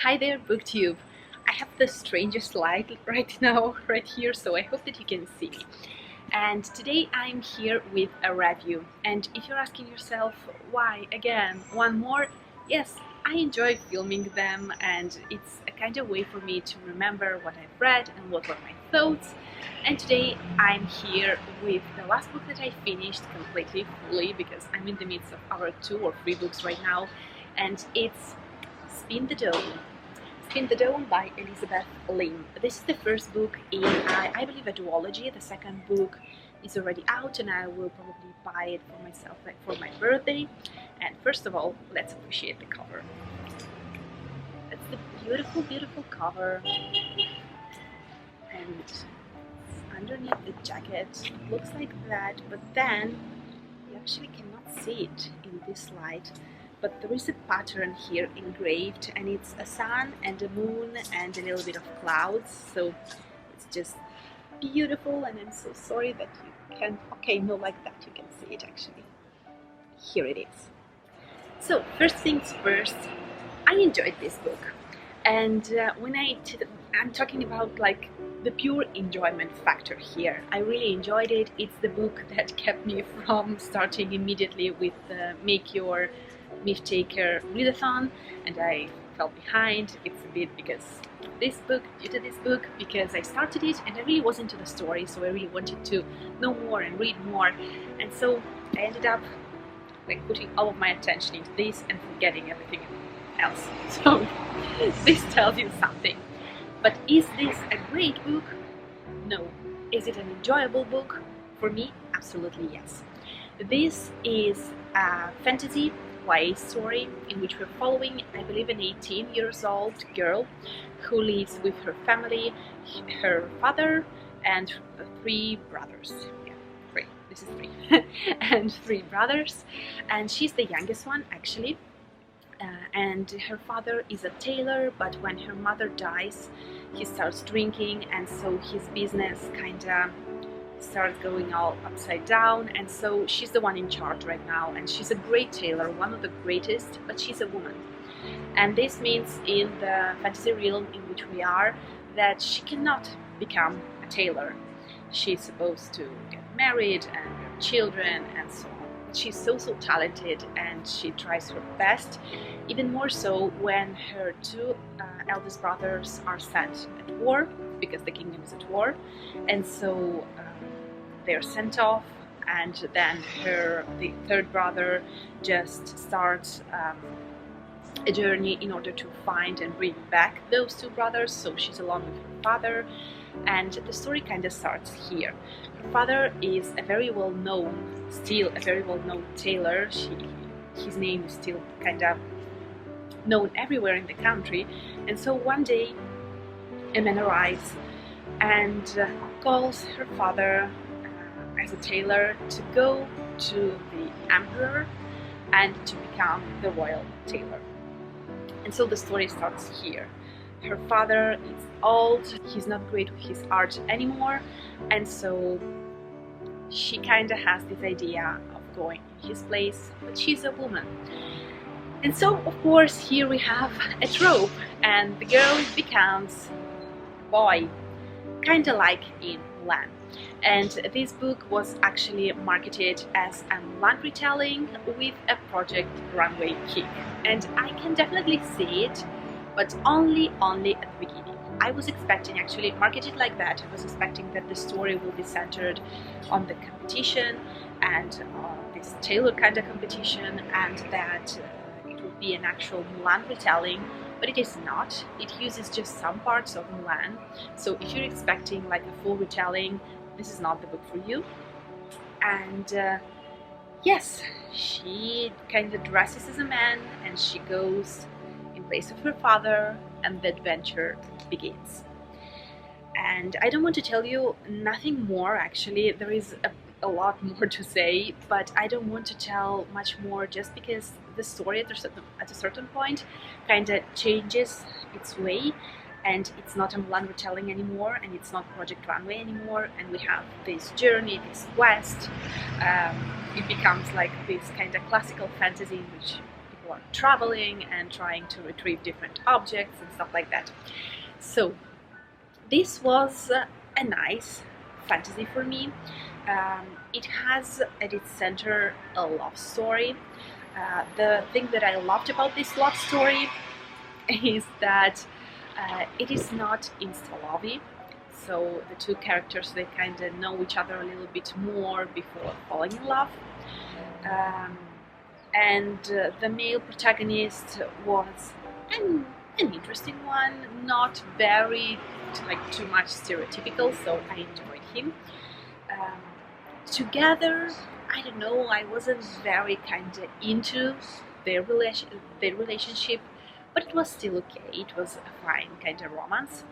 Hi there, BookTube. I have the strangest light right now, right here, so I hope that you can see me. And today I'm here with a review. And if you're asking yourself, why again, one more? Yes, I enjoy filming them, and it's a kind of way for me to remember what I've read and what were my thoughts. And today I'm here with the last book that I finished completely, fully, because I'm in the midst of our 2 or 3 books right now, and it's Spin the Dome. Spin the Dome by Elizabeth Lim. This is the first book in, I believe, a duology. The second book is already out and I will probably buy it for myself for my birthday. And first of all, let's appreciate the cover. That's the beautiful, beautiful cover. And underneath the jacket, it looks like that, but then you actually cannot see it in this light. But there is a pattern here engraved, and it's a sun and a moon and a little bit of clouds, so it's just beautiful. And I'm so sorry that you can't, okay, no, like that, you can see it actually. Here it is. So first things first, I enjoyed this book, and when I'm talking about like the pure enjoyment factor here, I really enjoyed it. It's the book that kept me from starting immediately with Make Your Myth Taker readathon, and I fell behind. It's a bit because this book, due to this book, because I started it and I really was into the story, so I really wanted to know more and read more, and so I ended up like putting all of my attention into this and forgetting everything else. So this tells you something. But is this a great book? No. Is it an enjoyable book? For me, absolutely yes. This is a fantasy YA story in which we're following, I believe, an 18 years old girl who lives with her family, her father, and 3 brothers. Yeah, 3. This is 3. And 3 brothers. And she's the youngest one, actually. And her father is a tailor, but when her mother dies, he starts drinking, and so his business kind of starts going all upside down, and so she's the one in charge right now, and she's a great tailor, one of the greatest, but she's a woman. And this means in the fantasy realm in which we are that she cannot become a tailor. She's supposed to get married and have children and so on. But she's so talented, and she tries her best, even more so when her 2 eldest brothers are sent at war, because the kingdom is at war, and so they're sent off, and then the 3rd brother just starts a journey in order to find and bring back those 2 brothers, so she's along with her father, and the story kind of starts here. Her father is still a very well-known tailor. His name is still kind of known everywhere in the country, and so one day a man arrives and calls her father as a tailor to go to the emperor and to become the royal tailor. And so the story starts here. Her father is old, he's not great with his art anymore, and so she kind of has this idea of going in his place, but she's a woman. And so, of course, here we have a trope, and the girl becomes a boy, kind of like in Mulan. And this book was actually marketed as a Mulan retelling with a Project Runway kick. And I can definitely see it, but only at the beginning. I was expecting, actually marketed like that, I was expecting that the story will be centered on the competition and this tailor kind of competition, and that it will be an actual Mulan retelling. But it is not. It uses just some parts of Mulan. So if you're expecting like a full retelling, this is not the book for you. And yes, she kind of dresses as a man and she goes in place of her father, and the adventure begins. And I don't want to tell you nothing more, actually. There is a lot more to say, but I don't want to tell much more just because the story at a certain point kind of changes its way, and it's not a Mulan retelling anymore, and it's not Project Runway anymore, and we have this journey, this quest. It becomes like this kind of classical fantasy in which who are traveling and trying to retrieve different objects and stuff like that. So this was a nice fantasy for me. It has at its center a love story. The thing that I loved about this love story is that it is not insta-lovey. So the two characters, they kind of know each other a little bit more before falling in love. And the male protagonist was an interesting one, not very too much stereotypical, so I enjoyed him. Together, I don't know, I wasn't very kind of into their relationship, but it was still okay. It was a fine kind of romance.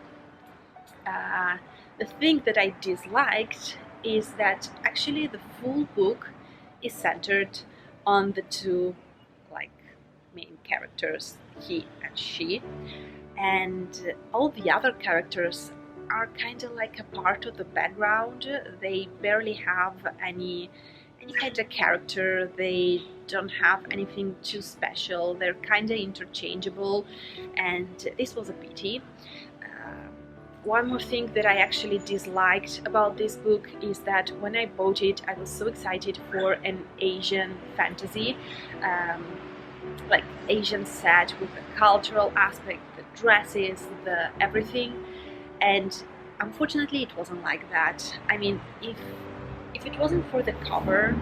The thing that I disliked is that actually the full book is centered on the two main characters, he and she, and all the other characters are kind of like a part of the background. They barely have any kind of character. They don't have anything too special. They're kind of interchangeable, and this was a pity. One more thing that I actually disliked about this book is that when I bought it, I was so excited for an Asian fantasy, like Asian set with the cultural aspect, the dresses, the everything, and unfortunately it wasn't like that. I mean, if it wasn't for the cover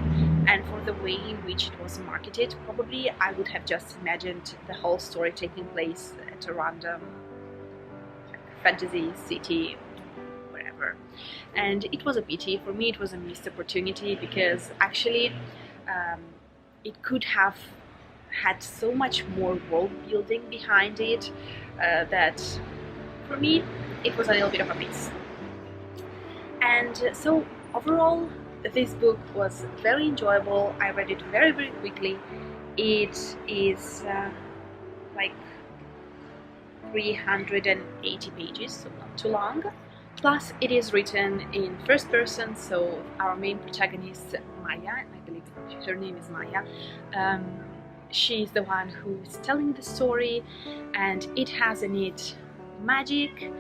and for the way in which it was marketed, probably I would have just imagined the whole story taking place at a random fantasy city, wherever. And it was a pity. For me, it was a missed opportunity, because actually it could have had so much more world building behind it, that for me it was a little bit of a miss. And so overall, this book was very enjoyable. I read it very, very quickly. It is like 380 pages, so not too long. Plus, it is written in first person, so our main protagonist, Maya, I believe her name is Maya, she's the one who is telling the story, and it has in it magic.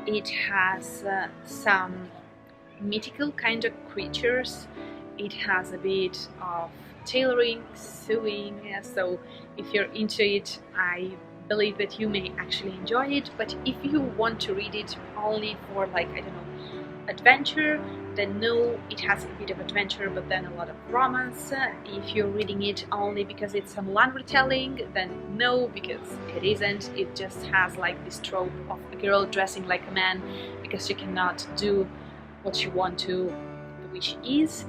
It has some mythical kind of creatures. It has a bit of tailoring, sewing, so if you're into it, I believe that you may actually enjoy it. But if you want to read it only for, like, I don't know, adventure, then no, it has a bit of adventure but then a lot of romance. If you're reading it only because it's a Mulan retelling, then no, because it isn't. It just has like this trope of a girl dressing like a man because she cannot do what she wants to, the way she is.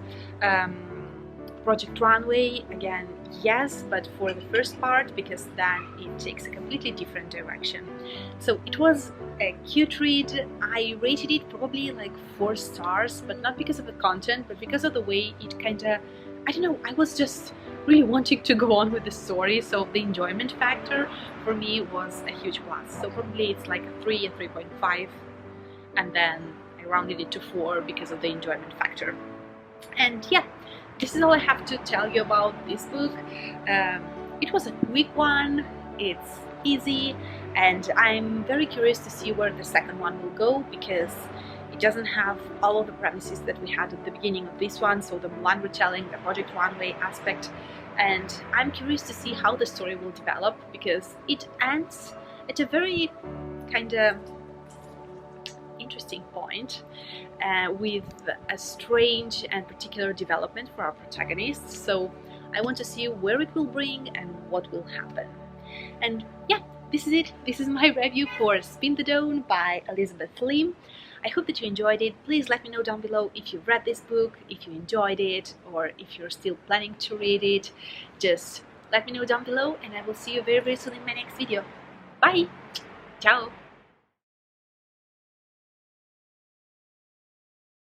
Project Runway, again, yes, but for the first part, because then it takes a completely different direction. So it was a cute read. I rated it probably like 4 stars, but not because of the content, but because of the way it kind of, I don't know, I was just really wanting to go on with the story, so the enjoyment factor for me was a huge plus. So probably it's like a 3 and 3.5, and then I rounded it to 4 because of the enjoyment factor. And yeah, this is all I have to tell you about this book. It was a quick one, it's easy, and I'm very curious to see where the second one will go, because it doesn't have all of the premises that we had at the beginning of this one, so the Mulan retelling, the Project Runway aspect, and I'm curious to see how the story will develop, because it ends at a very kind of interesting point, with a strange and particular development for our protagonist. So I want to see where it will bring and what will happen. And yeah, this is it. This is my review for Spin the Dawn by Elizabeth Lim. I hope that you enjoyed it. Please let me know down below if you've read this book, if you enjoyed it, or if you're still planning to read it. Just let me know down below, and I will see you very, very soon in my next video. Bye! Ciao!